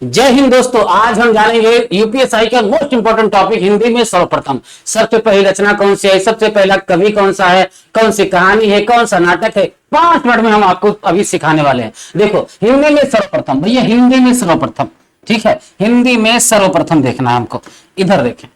जय हिंद दोस्तों। आज हम जानेंगे यूपीएसआई का मोस्ट इंपोर्टेंट टॉपिक हिंदी में सर्वप्रथम। सबसे पहली रचना कौन सी है, सबसे पहला कवि कौन सा है, कौन सी कहानी है, कौन सा नाटक है, 5 मिनट में हम आपको अभी सिखाने वाले हैं। देखो हिंदी में सर्वप्रथम, भैया हिंदी में सर्वप्रथम, ठीक है, हिंदी में सर्वप्रथम देखना है हमको। इधर देखें,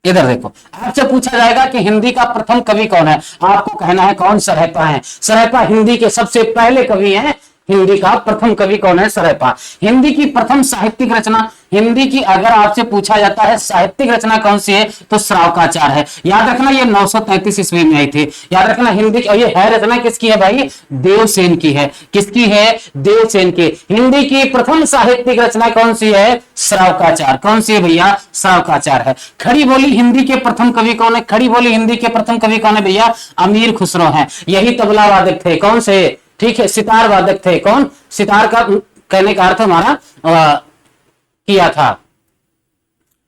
इधर देखो, आपसे पूछा जाएगा कि हिंदी का प्रथम कवि कौन है, आपको कहना है कौन, सरहपा है। सरहपा हिंदी के सबसे पहले कवि हैं। हिंदी का प्रथम कवि कौन है, सरहपा। हिंदी की प्रथम साहित्यिक रचना, हिंदी की अगर आपसे पूछा जाता है साहित्यिक रचना कौन सी है तो श्रावकाचार है। याद रखना ये 933 ईस्वी में आई थी। याद रखना हिंदी की, और ये है रचना किसकी है भाई, देवसेन की है। किसकी है, देवसेन की। हिंदी की प्रथम साहित्यिक रचना कौन सी है, श्रावकाचार। कौन सी है भैया, श्रावकाचार है। खड़ी बोली हिंदी के प्रथम कवि कौन है, खड़ी बोली हिंदी के प्रथम कवि कौन है भैया, अमीर खुसरो है। यही तबला वादक थे, कौन से, ठीक है, सितार वादक थे। कौन, सितार का कहने का अर्थ हमारा किया था,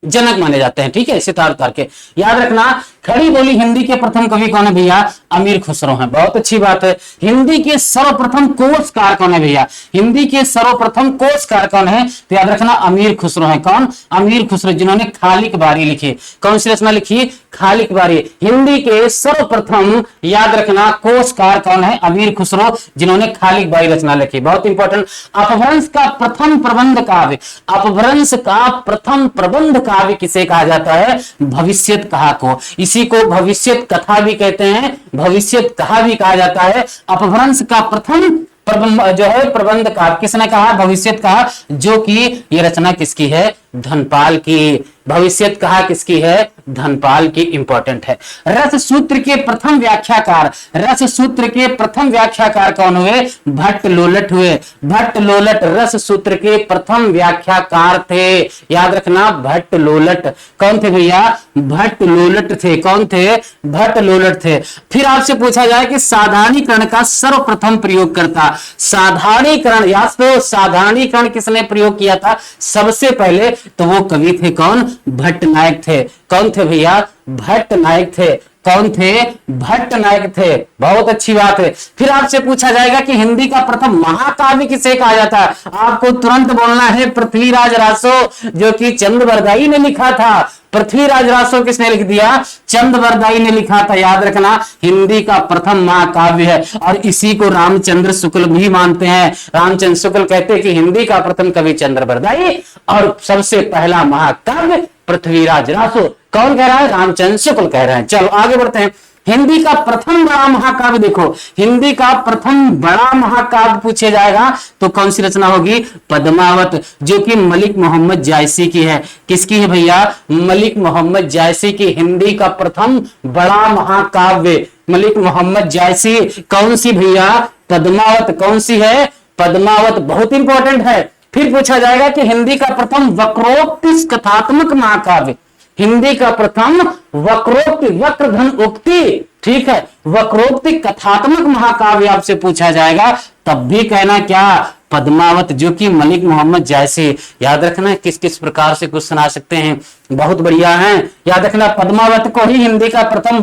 जनक माने जाते हैं, ठीक है, सितार उतार के। याद रखना खड़ी बोली हिंदी के प्रथम कवि कौन है भैया, अमीर खुसरो हैं। बहुत अच्छी बात है। हिंदी के सर्वप्रथम कोशकार कौन है भैया, हिंदी के सर्वप्रथम कोशकार कौन है तो याद रखना अमीर खुसरो है। कौन, अमीर खुसरो, जिन्होंने खालिक बारी लिखी। कौन सी रचना लिखी, खालिक बारी। हिंदी के सर्वप्रथम याद रखना कोशकार कौन है, अमीर खुसरो, जिन्होंने खालिक बारी रचना लिखी। बहुत इंपॉर्टेंट। अपभ्रंश का प्रथम प्रबंध काव्य, अपभ्रंश का प्रथम प्रबंध काव्य किसे कहा जाता है, भविष्यत कहा को। इसी को भविष्यत कथा भी कहते हैं, भविष्यत कहा भी कहा जाता है। अपभ्रंश का प्रथम जो है प्रबंध काव्य किसने कहा, भविष्यत कहा, जो कि ये रचना किसकी है, धनपाल की। भविष्यत कहा किसकी है, धनपाल की। इंपॉर्टेंट है। रस सूत्र के प्रथम व्याख्याकार, रस सूत्र के प्रथम व्याख्याकार कौन हुए, भट्ट लोलट हुए। भट्ट लोलट रस सूत्र के प्रथम व्याख्याकार थे। याद रखना भट्ट लोलट। कौन थे भैया, भट्ट लोलट थे। कौन थे, भट्ट लोलट थे। फिर आपसे पूछा जाए कि साधारणीकरण का सर्वप्रथम प्रयोग करता, साधारणीकरण, याद तो साधारणीकरण किसने प्रयोग किया था सबसे पहले, तो वो कवि थे कौन, भट्ट नायक थे। कौन थे भैया, भट्ट नायक थे। कौन थे, भट्ट नायक थे। बहुत अच्छी बात है। फिर आपसे पूछा जाएगा कि हिंदी का प्रथम महाकाव्य किसे कहा जाता है, आपको तुरंत बोलना है पृथ्वीराज रासो, जो कि चंद्रबरदाई ने लिखा था। पृथ्वीराज रासो किसने लिख दिया, चंद्रबरदाई ने लिखा था। याद रखना हिंदी का प्रथम महाकाव्य है, और इसी को रामचंद्र शुक्ल भी मानते हैं। रामचंद्र शुक्ल कहते हैं कि हिंदी का प्रथम कवि चंद्रबरदाई और सबसे पहला महाकाव्य पृथ्वीराज रासो। कौन कह रहा है, रामचंद्र शुक्ल कह रहे हैं। चलो आगे बढ़ते हैं। हिंदी का प्रथम बड़ा महाकाव्य, देखो हिंदी का प्रथम बड़ा महाकाव्य पूछे जाएगा तो कौन सी रचना होगी, पद्मावत, जो कि मलिक मोहम्मद जायसी की है। किसकी है भैया, मलिक मोहम्मद जायसी की। हिंदी का प्रथम बड़ा महाकाव्य मलिक मोहम्मद जायसी। कौन सी भैया, पद्मावत। कौन सी है, पद्मावत। बहुत इंपॉर्टेंट है। फिर पूछा जाएगा कि हिंदी का प्रथम वक्रोक्ति कथात्मक महाकाव्य, हिंदी का प्रथम वक्रोक्ति, वक्रधन उक्ति, ठीक है, वक्रोक्ति कथात्मक महाकाव्य आपसे पूछा जाएगा, तब भी कहना क्या, पद्मावत, जो कि मलिक मोहम्मद जायसी। याद रखना किस किस प्रकार से कुछ सुना सकते हैं, बहुत बढ़िया है। याद रखना पद्मावत को ही हिंदी का प्रथम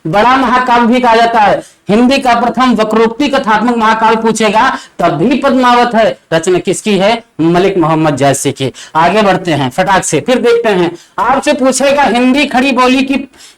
बड़ा महाकाव्य भी कहा जाता है। हिंदी का प्रथम वक्रोक्ति कथात्मक महाकाव्य पूछेगा तब भी पद्मावत है। रचना किसकी है, मलिक मोहम्मद जायसी की। आगे बढ़ते हैं फटाक से। फिर देखते हैं, आपसे पूछेगा हिंदी खड़ी बोली की,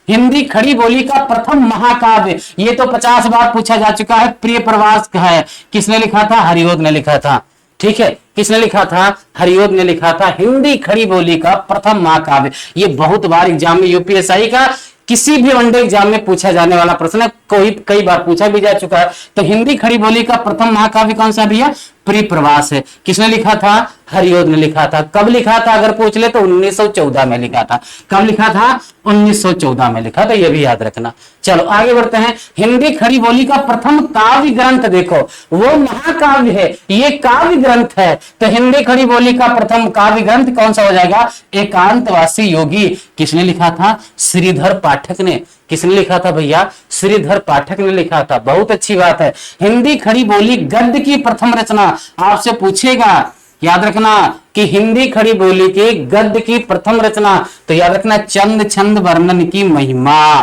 हिंदी खड़ी बोली का प्रथम महाकाव्य। ये तो 50 बार पूछा जा चुका है। प्रिय प्रवास है, किसने लिखा था, हरिओद ने लिखा था। ठीक है, किसने लिखा था, हरिओद ने लिखा था। हिंदी खड़ी बोली का प्रथम महाकाव्य, ये बहुत बार एग्जाम में यूपीएसआई का किसी भी वनडे एग्जाम में पूछा जाने वाला प्रश्न है, कई बार पूछा भी जा चुका है। तो हिंदी खड़ी बोली का प्रथम महाकाव्य कौन सा भैया, प्रिय प्रवास है। किसने लिखा था, हरिओद ने लिखा था। कब लिखा था अगर पूछ ले तो 1914 में लिखा था। कब लिखा था, 1914 में लिखा था, ये भी याद रखना। चलो आगे बढ़ते हैं। हिंदी खड़ी बोली का प्रथम काव्य ग्रंथ, देखो वो महाकाव्य है, ये काव्य ग्रंथ है। तो हिंदी खड़ी बोली का प्रथम काव्य ग्रंथ कौन सा हो जाएगा, एकांतवासी योगी। किसने लिखा था, श्रीधर पाठक ने। किसने लिखा था भैया, श्रीधर पाठक ने लिखा था। बहुत अच्छी बात है। हिंदी खड़ी बोली गद्य की प्रथम रचना आपसे पूछेगा, याद रखना कि हिंदी खड़ी बोली के गद्य की प्रथम रचना, तो याद रखना चंद छंद वर्णन की महिमा,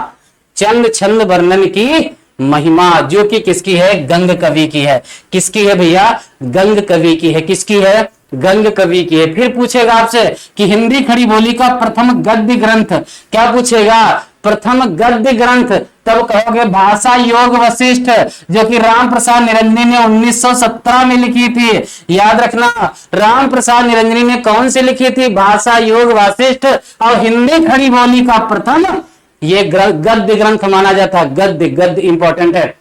चंद छंद वर्णन की महिमा, जो कि किसकी है, गंग कवि की है। किसकी है भैया, गंग कवि की है। किसकी है, गंग कवि की है। फिर पूछेगा आपसे कि हिंदी खड़ी बोली का प्रथम गद्य ग्रंथ, क्या पूछेगा, प्रथम गद्य ग्रंथ, तब कहोगे भाषा योग वशिष्ठ, जो कि राम प्रसाद निरंजनी ने 1917 में लिखी थी। याद रखना, राम प्रसाद निरंजनी ने कौन से लिखी थी, भाषा योग वशिष्ठ। और हिंदी खड़ी बोली का प्रथम ये गद्य ग्रंथ माना जाता है। गद्य, गद्य इंपॉर्टेंट है।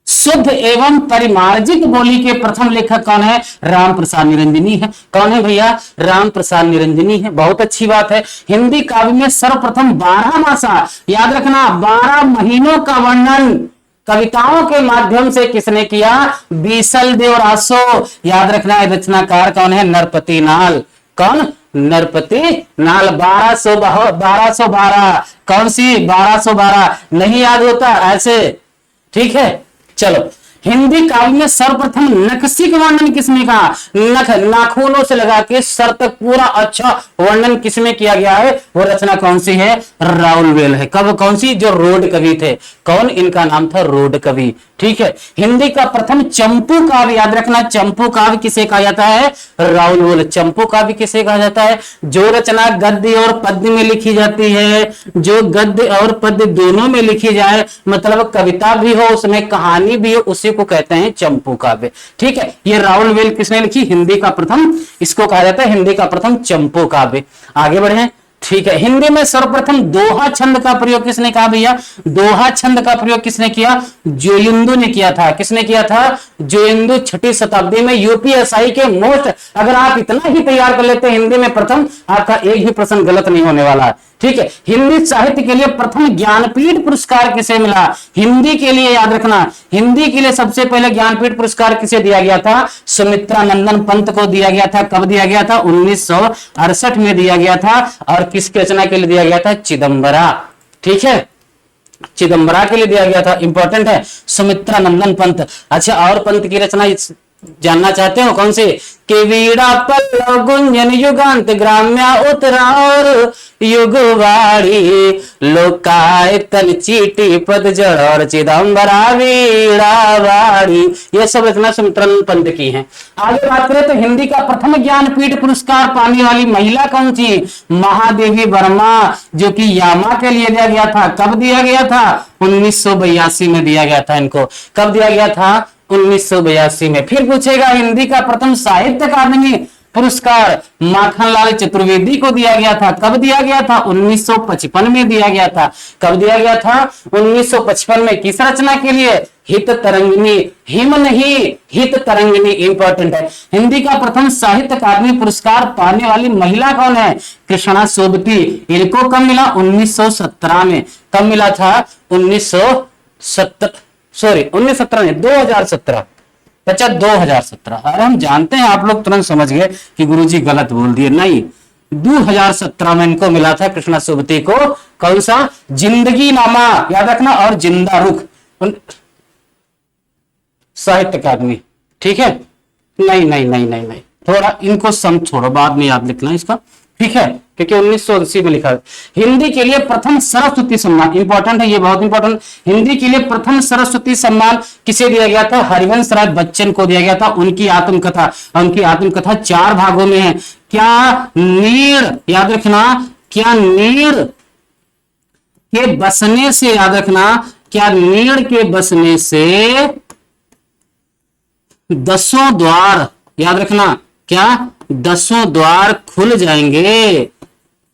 शुद्ध एवं परिमार्जित बोली के प्रथम लेखक कौन है, राम प्रसाद निरंजनी है। कौन है भैया, राम प्रसाद निरंजनी है। बहुत अच्छी बात है। हिंदी काव्य में सर्वप्रथम 12 मासा, याद रखना 12 महीनों का वर्णन कविताओं के माध्यम से किसने किया, बीसल देव रासो। याद रखना रचनाकार कौन है, नरपति नाल। कौन, नरपति नाल। 1212 कौन सी, 1212 नहीं याद होता ऐसे, ठीक है। चलो, हिंदी काव्य में सर्वप्रथम नखशिक वर्णन किसने कहा, नख, नाखूनों से लगा के सर तक पूरा अच्छा वर्णन किसमें किया गया है, वो रचना कौन सी है, राउलवेल है। कब, कौन सी, जो रोड कवि थे। कौन, इनका नाम था रोड कवि, ठीक है। हिंदी का प्रथम चंपू काव्य, याद रखना चंपू काव्य किसे कहा जाता है, राउलवेल। चंपू काव्य किसे कहा जाता है, जो रचना गद्य और पद्य में लिखी जाती है, जो गद्य और पद्य दोनों में लिखी जाए, मतलब कविता भी हो उसमें कहानी भी हो, उसी को कहते हैं चंपू काव्य, ठीक है। ये राउलवेल किसने लिखी, हिंदी का प्रथम, इसको कहा जाता है हिंदी का प्रथम चंपू काव्य। आगे बढ़े, ठीक है। हिंदी में सर्वप्रथम दोहा छंद का प्रयोग किसने कहा भैया, दोहा छंद का प्रयोग किसने किया, जोयुंदु ने किया था। किसने किया था, जोयुंदु। 6वीं शताब्दी में यूपीएसआई के मोस्ट, अगर आप इतना ही तैयार कर लेते हैं हिंदी में प्रथम, आपका एक भी प्रश्न गलत नहीं होने वाला, ठीक है। हिंदी साहित्य के लिए प्रथम ज्ञानपीठ पुरस्कार किसे मिला, हिंदी के लिए, याद रखना हिंदी के लिए सबसे पहले ज्ञानपीठ पुरस्कार किसे दिया गया था, सुमित्रा नंदन पंत को दिया गया था। कब दिया गया था, 1968 में दिया गया था। और किसकी रचना के लिए दिया गया था, चिदम्बरा, ठीक है, चिदम्बरा के लिए दिया गया था। इंपॉर्टेंट है, सुमित्रा नंदन पंत। अच्छा, और पंत की रचना जानना चाहते हो कौन से, के वीड़ा पल्लव गुंजन युगांत ग्राम्या उत्तरा और युगवाड़ी लोकायतन चीटी पदजड़ और चिदम्बरा वीड़ावाड़ी, ये सब रचना सुमित्रा पंत की हैं। आगे बात करें तो हिंदी का प्रथम ज्ञानपीठ पुरस्कार पाने वाली महिला कौन थी, महादेवी वर्मा, जो कि यामा के लिए दिया गया था। कब दिया गया था, 1982 में दिया गया था इनको। कब दिया गया था, 1982 में। फिर पूछेगा हिंदी का प्रथम साहित्य अकादमी पुरस्कार माखनलाल चतुर्वेदी को दिया गया था। कब दिया गया था, 1955 में दिया गया था। कब दिया गया था, 1955 में। किस रचना के लिए, हित तरंगिनी, हिम नहीं हित तरंगिनी, इंपॉर्टेंट है। हिंदी का प्रथम साहित्य अकादमी पुरस्कार पाने वाली महिला कौन है, कृष्णा सोबती। इनको कब मिला, 1917 में। कब मिला था, 1917 नहीं 2017, अच्छा 2017। अरे हम जानते हैं आप लोग तुरंत समझ गए कि गुरुजी गलत बोल दिए, नहीं 2017 में इनको मिला था कृष्णा सोबती को। कौन सा, जिंदगी नामा, याद रखना, और जिंदा रुख साहित्य अकादमी, ठीक है। नहीं नहीं नहीं नहीं नहीं, थोड़ा इनको सम छोड़ो, बाद में याद लिखना इसका, ठीक है, क्योंकि 1980 में लिखा है। हिंदी के लिए प्रथम सरस्वती सम्मान, इंपॉर्टेंट है ये, बहुत इंपॉर्टेंट। हिंदी के लिए प्रथम सरस्वती सम्मान किसे दिया गया था, हरिवंश राय बच्चन को दिया गया था। उनकी आत्मकथा, उनकी आत्मकथा 4 भागों में है। क्या नीड़, याद रखना, क्या नीड़ के बसने से, याद रखना, क्या नीड़ के बसने से 10 द्वार, याद रखना, क्या 10 द्वार खुल जाएंगे,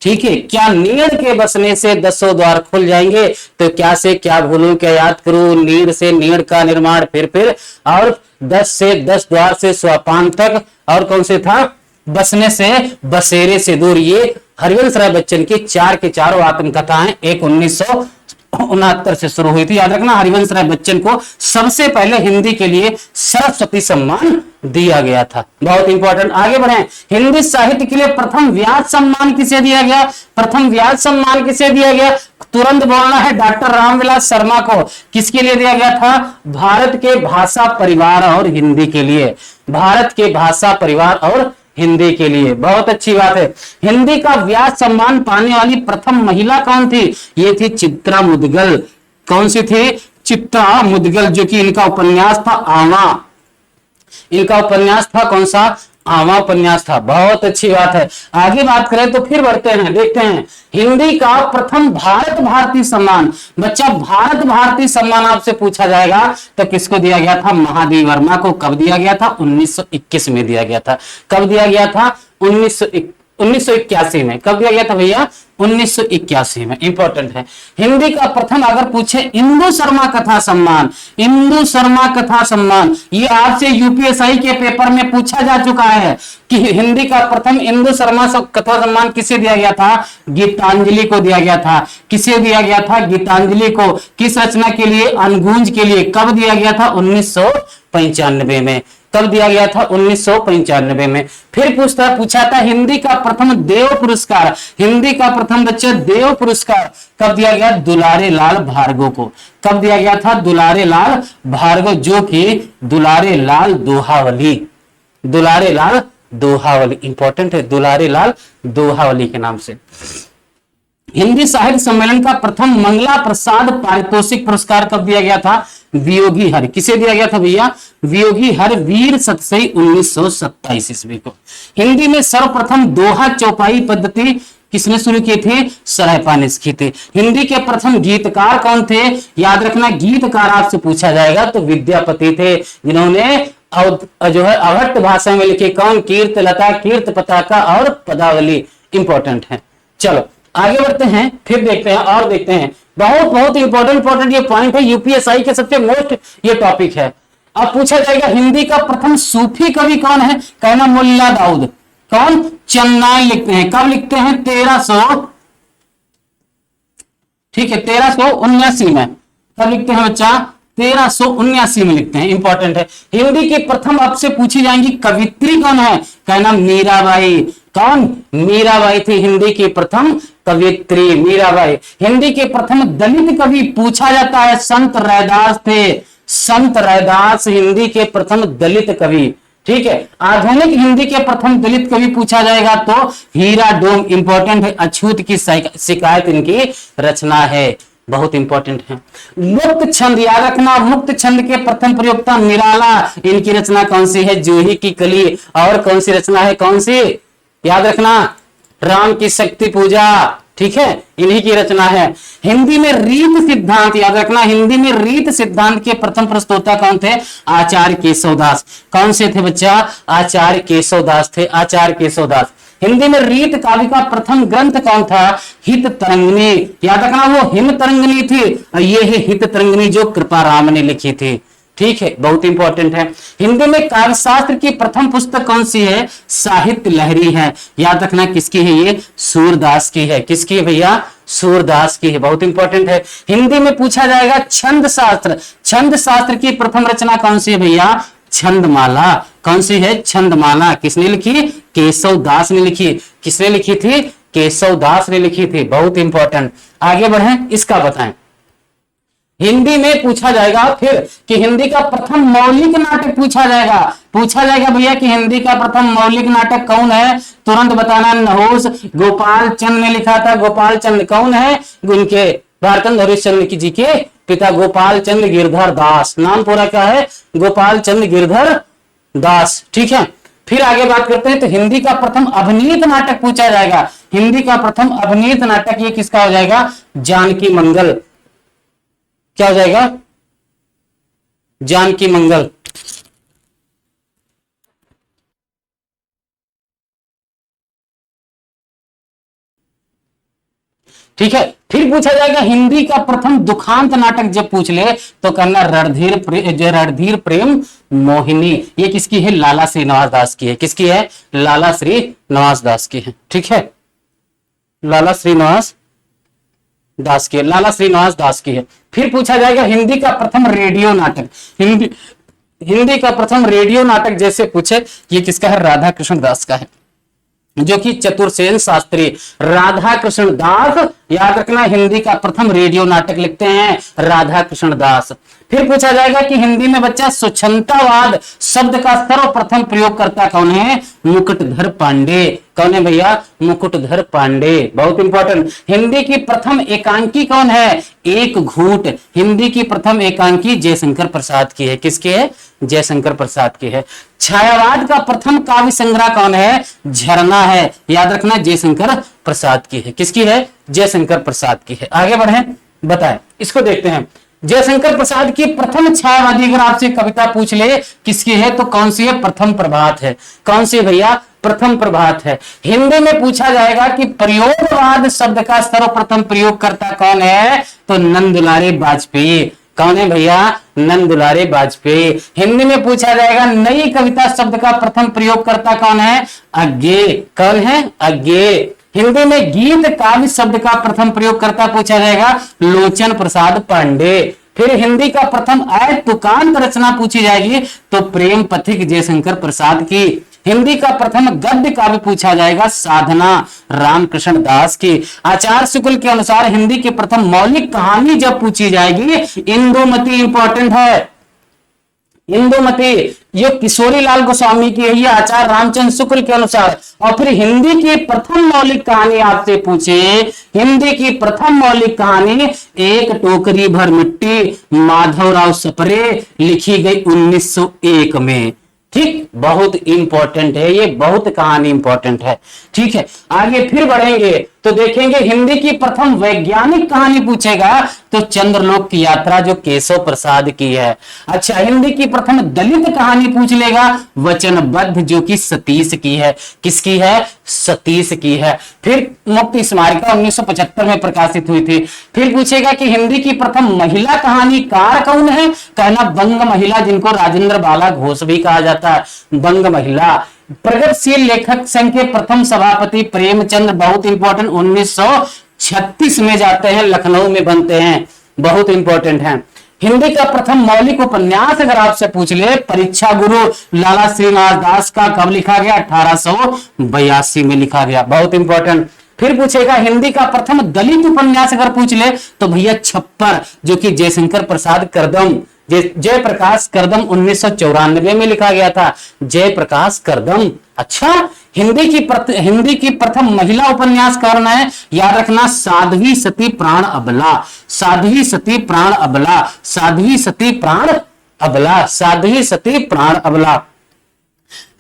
ठीक है। क्या नीड़ के बसने से 10 द्वार खुल जाएंगे, तो क्या से क्या भूलूं, क्या याद करूं, नीड़ से नीड़ का निर्माण, फिर और 10 से 10 द्वार से सोपान तक, और कौन से था, बसने से बसेरे से दूर। ये हरिवंश राय बच्चन की 4 के चारों आत्मकथाएं, एक 1969 से शुरू हुई थी। याद रखना, हरिवंश राय बच्चन को सबसे पहले हिंदी के लिए सरस्वती सम्मान दिया गया था, बहुत इंपॉर्टेंट। आगे बढ़े, हिंदी साहित्य के लिए प्रथम व्यास सम्मान किसे दिया गया, प्रथम व्यास सम्मान किसे दिया गया, तुरंत बोलना है, डॉक्टर रामविलास शर्मा को। किसके लिए दिया गया था, भारत के भाषा परिवार और हिंदी के लिए, भारत के भाषा परिवार और हिंदी के लिए, बहुत अच्छी बात है। हिंदी का व्यास सम्मान पाने वाली प्रथम महिला कौन थी, ये थी चित्रा मुदगल। कौन सी थी, चित्रा मुदगल, जो कि इनका उपन्यास था आवा। इनका उपन्यास था कौन सा? आवा उपन्यास था। बहुत अच्छी बात है। आगे बात करें तो फिर बढ़ते हैं, देखते हैं हिंदी का प्रथम भारत भारती सम्मान। बच्चा भारत भारती सम्मान आपसे पूछा जाएगा तो किसको दिया गया था? महादेव वर्मा को। कब दिया गया था? 1921 में दिया गया था। कब दिया गया था? 1981 में। कब दिया गया था भैया? 1981 में। इंपॉर्टेंट है। हिंदी का प्रथम अगर पूछे इंदु शर्मा कथा सम्मान, इंदु शर्मा कथा सम्मान, ये आपसे यूपीएसआई के पेपर में पूछा जा चुका है कि हिंदी का प्रथम इंदु शर्मा कथा सम्मान किसे दिया गया था? गीतांजलि को दिया गया था। किसे दिया गया था? गीतांजलि को। किस रचना के लिए? अनगुंज के लिए। कब दिया गया था? 1995 में। कब दिया गया था? 1995 में। फिर पूछा था हिंदी का प्रथम देव पुरस्कार, हिंदी का प्रथम बच्चा देव पुरस्कार कब दिया गया? दुलारे लाल भार्गव को। कब दिया गया था? दुलारे लाल भार्गव, जो कि दुलारे लाल दोहावली, दुलारे लाल दोहावली, इंपॉर्टेंट है, दुलारे लाल दोहावली के नाम से। हिंदी साहित्य सम्मेलन का प्रथम मंगला प्रसाद पारितोषिक पुरस्कार कब दिया गया था? वियोगी हर। किसे दिया गया था भैया? वियोगी हर वीर सतसई 1927 ईस्वी को। हिंदी में सर्वप्रथम दोहा चौपाई पद्धति किसने शुरू की थी? सरैपा ने की थी। हिंदी के प्रथम गीतकार कौन थे? याद रखना, गीतकार आपसे पूछा जाएगा तो विद्यापति थे, जिन्होंने जो है अभट्ट भाषा में लिखे। कौन? कीर्त लता, कीर्त पताका और पदावली। इंपॉर्टेंट है। चलो आगे बढ़ते हैं, फिर देखते हैं और देखते हैं। बहुत बहुत इंपॉर्टेंट ये पॉइंट है, यूपीएसआई के सबसे मोस्ट ये टॉपिक है। अब पूछा जाएगा हिंदी का प्रथम सूफी कवि कौन है? कहना मुल्ला दाऊद। कौन? चन्नाई लिखते हैं। कब लिखते हैं? 1300, ठीक है, 1379 में। कब लिखते हैं बच्चा? 1379 में लिखते हैं। इंपॉर्टेंट है। हिंदी की प्रथम आपसे पूछी जाएंगी कवित्री कौन है? कहना मीराबाई। कौन? मीराबाई थी हिंदी की प्रथम कवित्री, मीराबाई। हिंदी के प्रथम दलित कवि पूछा जाता है, संत रैदास थे। संत रैदास हिंदी के प्रथम दलित कवि। ठीक है। आधुनिक हिंदी के प्रथम दलित कवि पूछा जाएगा तो हीरा डोम। इंपॉर्टेंट है, अछूत की शिकायत इनकी रचना है। बहुत इंपॉर्टेंट है। मुक्त छंद याद रखना, मुक्त छंद के प्रथम प्रयोक्ता निराला। इनकी रचना कौन सी है? जूही की कली। और कौन सी रचना है? कौन सी? याद रखना, राम की शक्ति पूजा। ठीक है, इन्हीं की रचना है। हिंदी में रीत सिद्धांत याद रखना, हिंदी में रीत सिद्धांत के प्रथम प्रस्तोता कौन थे? आचार्य केशवदास। कौन से थे बच्चा? आचार्य केशवदास थे, आचार्य केशवदास। हिंदी में रीत काव्य का प्रथम ग्रंथ कौन था? हित तरंगिणी। याद रखना, वो हिम तरंगिणी थी, ये है हित तरंगिणी जो कृपाराम ने लिखी थी। ठीक है, बहुत इंपॉर्टेंट है। हिंदी में काव्य शास्त्र की प्रथम पुस्तक कौन सी है? साहित्य लहरी है। याद रखना, किसकी है ये? सूरदास की है। किसकी है भैया? सूरदास की है। बहुत इंपॉर्टेंट है। हिंदी में पूछा जाएगा छंद शास्त्र, छंद शास्त्र की प्रथम रचना कौन सी है भैया? छंदमाला। कौन सी है? छंदमाला। किसने लिखी? केशवदास ने लिखी। किसने लिखी थी? केशवदास ने लिखी थी। बहुत इंपॉर्टेंट। आगे बढ़ें, इसका बताएं। हिंदी में पूछा जाएगा फिर कि हिंदी का प्रथम मौलिक नाटक पूछा जाएगा भैया कि हिंदी का प्रथम मौलिक नाटक कौन है? तुरंत बताना। नहुस गोपाल चंद ने लिखा था। गोपाल चंद कौन है? उनके भारतंद हरिश्चंद्र जी के पिता गोपाल चंद गिरधर दास। नाम पूरा क्या है? गोपाल चंद गिरधर दास। ठीक है, फिर आगे बात करते हैं तो हिंदी का प्रथम अभिनीत नाटक पूछा जाएगा। हिंदी का प्रथम अभिनीत नाटक ये किसका हो जाएगा? जानकी मंगल। क्या हो जाएगा? जानकी मंगल। ठीक है, फिर पूछा जाएगा हिंदी का प्रथम दुखांत नाटक जब पूछ ले तो करना रणधीर प्रेम मोहिनी। ये किसकी है? लाला श्रीनिवास दास की है। किसकी है? लाला श्रीनिवास दास की है। ठीक है, लाला श्रीनिवास दास की है, लाला श्रीनिवास दास की है। फिर पूछा जाएगा हिंदी का प्रथम रेडियो नाटक। हिंदी का प्रथम रेडियो नाटक जैसे पूछे, ये किसका है? राधा कृष्ण दास का है, जो कि चतुर्सेन शास्त्री। राधा कृष्ण दास। याद रखना, हिंदी का प्रथम रेडियो नाटक लिखते हैं राधा कृष्ण दास। फिर पूछा जाएगा कि हिंदी में बच्चा स्वच्छंदतावाद शब्द का सर्वप्रथम प्रयोगकर्ता कौन है? मुकुटधर पांडे। कौन है भैया? मुकुटधर पांडे। बहुत इंपॉर्टेंट। हिंदी की प्रथम एकांकी कौन है? एक घूंट। हिंदी की प्रथम एकांकी जयशंकर प्रसाद की है। किसकी है? जयशंकर प्रसाद की है। छायावाद का प्रथम काव्य संग्रह कौन है? झरना है। याद रखना, जयशंकर प्रसाद की है। किसकी है? जयशंकर प्रसाद की है। आगे बढ़े, बताएं, इसको देखते हैं। जयशंकर प्रसाद की प्रथम छायावादी अगर आपसे कविता पूछ ले किसकी है तो कौन सी है? प्रथम प्रभात है। कौन सी भैया? प्रथम प्रभात है। हिंदी में पूछा जाएगा कि प्रयोगवाद शब्द का सर्वप्रथम प्रयोगकर्ता कौन है तो नंदुलारे वाजपेयी। कौन है भैया? नंदुलारे वाजपेयी। हिंदी में पूछा जाएगा नई कविता शब्द का प्रथम प्रयोगकर्ता कौन है? अज्ञे। कौन है? अज्ञे। हिंदी में गीत काव्य शब्द का प्रथम प्रयोगकर्ता पूछा जाएगा लोचन प्रसाद पांडे। फिर हिंदी का प्रथम तुकांत रचना पूछी जाएगी तो प्रेम पथिक जयशंकर प्रसाद की। हिंदी का प्रथम गद्य काव्य पूछा जाएगा साधना रामकृष्ण दास की। आचार्य शुक्ल के अनुसार हिंदी की प्रथम मौलिक कहानी जब पूछी जाएगी इंदुमती। इंपॉर्टेंट है इंदुमती, ये किशोरी लाल गोस्वामी की है, ये आचार्य रामचंद्र शुक्ल के अनुसार। और फिर हिंदी की प्रथम मौलिक कहानी आपसे पूछे, हिंदी की प्रथम मौलिक कहानी एक टोकरी भर मिट्टी माधवराव सपरे, लिखी गई 1901 में। ठीक, बहुत इंपॉर्टेंट है ये, बहुत कहानी इंपॉर्टेंट है। ठीक है, आगे फिर बढ़ेंगे तो देखेंगे हिंदी की प्रथम वैज्ञानिक कहानी पूछेगा तो चंद्रलोक की यात्रा जो केशव प्रसाद की है। अच्छा, हिंदी की प्रथम दलित कहानी पूछ लेगा वचनबद्ध जो कि सतीश की है। किसकी है? सतीश की है। फिर मुक्ति स्मारिका 1975 में प्रकाशित हुई थी। फिर पूछेगा कि हिंदी की प्रथम महिला कहानीकार कौन है? कहना बंग महिला, जिनको राजेंद्र बाला घोष भी कहा जाता है, बंग महिला। प्रगतिशील लेखक संघ के प्रथम सभापति प्रेमचंद, बहुत इंपॉर्टेंट, 1936 में जाते हैं, लखनऊ में बनते हैं, बहुत इंपॉर्टेंट है। हिंदी का प्रथम मौलिक उपन्यास अगर आपसे पूछ ले परीक्षा गुरु लाला श्रीनिवास दास का कब लिखा गया? 1882 में लिखा गया, बहुत इंपॉर्टेंट। फिर पूछेगा हिंदी का प्रथम दलित उपन्यास अगर पूछ ले तो भैया छप्पर, जो कि जयशंकर प्रसाद करदम, जयप्रकाश करदम 1994 में लिखा गया था, जयप्रकाश करदम। अच्छा, हिंदी की प्रथम महिला उपन्यास कौन है? याद रखना, साध्वी सती प्राण अबला, साध्वी सती प्राण अबला, साध्वी सती प्राण अबला, साध्वी सती प्राण अबला।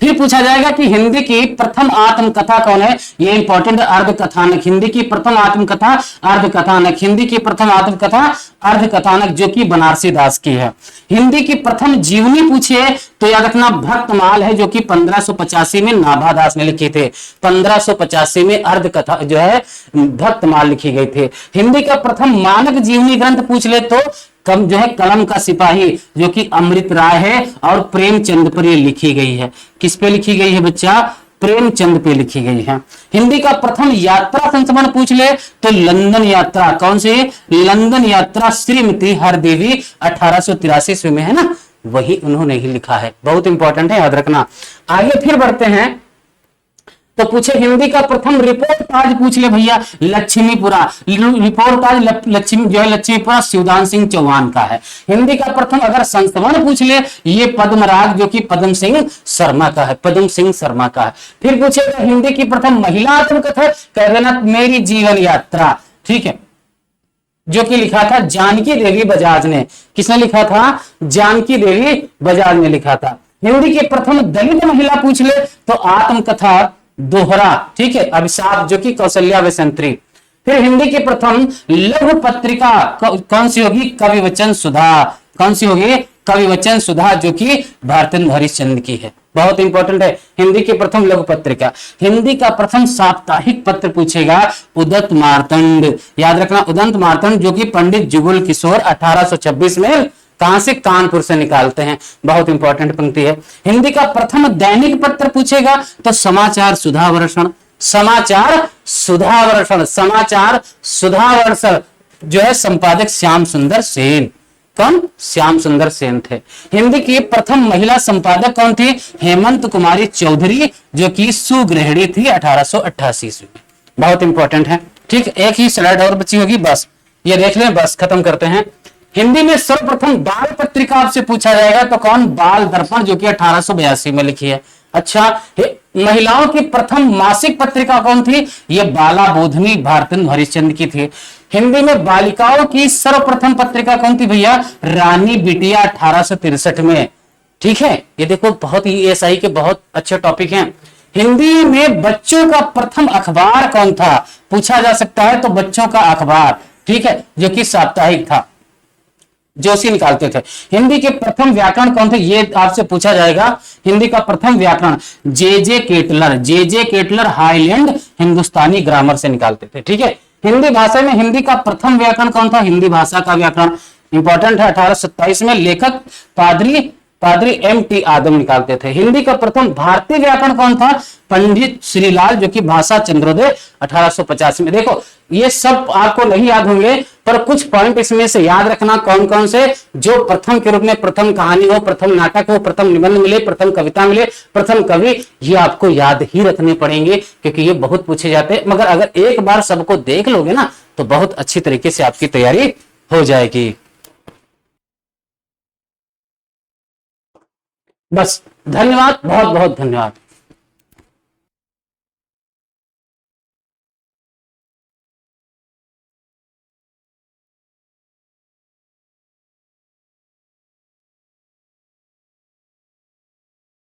फिर पूछा जाएगा कि हिंदी की प्रथम आत्मकथा कौन है? ये इंपॉर्टेंट, अर्धकथानक। हिंदी की प्रथम आत्मकथा अर्धकथानक, हिंदी की प्रथम आत्मकथा अर्धकथानक जो कि बनारसी दास की है। हिंदी की प्रथम जीवनी पूछे तो याद रखना भक्तमाल है, जो कि 1585 में नाभा दास ने लिखे थे। 1585 में अर्धकथा जो है भक्तमाल लिखी गई थी। हिंदी का प्रथम मानक जीवनी ग्रंथ पूछ ले तो कम जो है कलम का सिपाही, जो कि अमृत राय है और प्रेमचंद पर ये लिखी गई है। किस पे लिखी गई है बच्चा? प्रेमचंद पे लिखी गई है। हिंदी का प्रथम यात्रा संस्मरण पूछ ले तो लंदन यात्रा, कौन सी? लंदन यात्रा श्रीमती हरदेवी 1883 में है ना, वही उन्होंने ही लिखा है, बहुत इंपॉर्टेंट है, याद रखना। आगे फिर बढ़ते हैं तो पूछे हिंदी का प्रथम रिपोर्टाज पूछ ले भैया लक्ष्मीपुरा, रिपोर्टाज लक्ष्मी जो है लक्ष्मीपुरा शिवदान सिंह चौहान का है। हिंदी का प्रथम अगर संस्मरण पूछ ले ये पद्मराग, जो कि पद्म सिंह शर्मा का है, पद्म सिंह शर्मा का है। फिर पूछेगा हिंदी की प्रथम महिला आत्मकथा, कह देना मेरी जीवन यात्रा, ठीक है, जो कि लिखा था जानकी देवी बजाज ने। किसने लिखा था? जानकी देवी बजाज ने लिखा था। हिंदी की प्रथम दलित महिला पूछ ले तो आत्मकथा दोहरा, ठीक है, अभिशाप, जो कि कौशल्या वसंत्री। फिर हिंदी की प्रथम लघु पत्रिका कौन सी होगी? कविवचन सुधा। कौन सी होगी? कविवचन सुधा, जो कि भारतेंद्र हरिश्चंद्र की है, बहुत इंपॉर्टेंट है। हिंदी की प्रथम लघु पत्रिका। हिंदी का प्रथम साप्ताहिक पत्र पूछेगा उदंत मार्तंड, याद रखना उदंत मार्तंड, जो कि पंडित जुगल किशोर 1826 में कहां से? कानपुर से निकालते हैं, बहुत इंपॉर्टेंट पंक्ति है। हिंदी का प्रथम दैनिक पत्र पूछेगा तो समाचार सुधावर्षण, समाचार सुधावर्षण, समाचार सुधावर्षण जो है संपादक श्याम सुंदर सेन। कौन? श्याम सुंदर सेन थे। हिंदी की प्रथम महिला संपादक कौन थी? हेमंत कुमारी चौधरी, जो कि सुगृहिणी थी 1888 में, बहुत इंपॉर्टेंट है। ठीक, एक ही स्लाइड और बची होगी, बस ये देख लें, बस खत्म करते हैं। हिंदी में सर्वप्रथम बाल पत्रिका आपसे पूछा जाएगा तो कौन? बाल दर्पण, जो कि 1882 में लिखी है। अच्छा, महिलाओं की प्रथम मासिक पत्रिका कौन थी? ये बाला बोधनी भारतेंदु हरिश्चंद्र की थी। हिंदी में बालिकाओं की सर्वप्रथम पत्रिका कौन थी भैया? रानी बिटिया 1863 में। ठीक है, ये देखो बहुत ही एएसआई के बहुत अच्छे टॉपिक हैं। हिंदी में बच्चों का प्रथम अखबार कौन था? पूछा जा सकता है, तो बच्चों का अखबार, ठीक है, जो कि साप्ताहिक था, जोशी निकालते थे। हिंदी के प्रथम व्याकरण कौन थे? ये आपसे पूछा जाएगा। हिंदी का प्रथम व्याकरण जे केटलर, जे केटलर हाईलैंड हिंदुस्तानी ग्रामर से निकालते थे। ठीक है, हिंदी भाषा में हिंदी का प्रथम व्याकरण कौन था? हिंदी भाषा का व्याकरण इंपॉर्टेंट है, 1827 में लेखक पादरी एम.टी. आदम निकालते थे। हिंदी का प्रथम भारतीय व्याकरण कौन था? पंडित श्रीलाल, जो कि भाषा चंद्रोदय 1850 में। देखो ये सब आपको नहीं याद होंगे, पर कुछ पॉइंट इसमें से याद रखना, कौन कौन से जो प्रथम के रूप में प्रथम कहानी हो, प्रथम नाटक हो, प्रथम निबंध मिले, प्रथम कविता मिले, प्रथम कवि, ये आपको याद ही रखने पड़ेंगे, क्योंकि ये बहुत पूछे जाते हैं। मगर अगर एक बार सबको देख लोगे ना, तो बहुत अच्छी तरीके से आपकी तैयारी हो जाएगी। बस, धन्यवाद, बहुत बहुत धन्यवाद।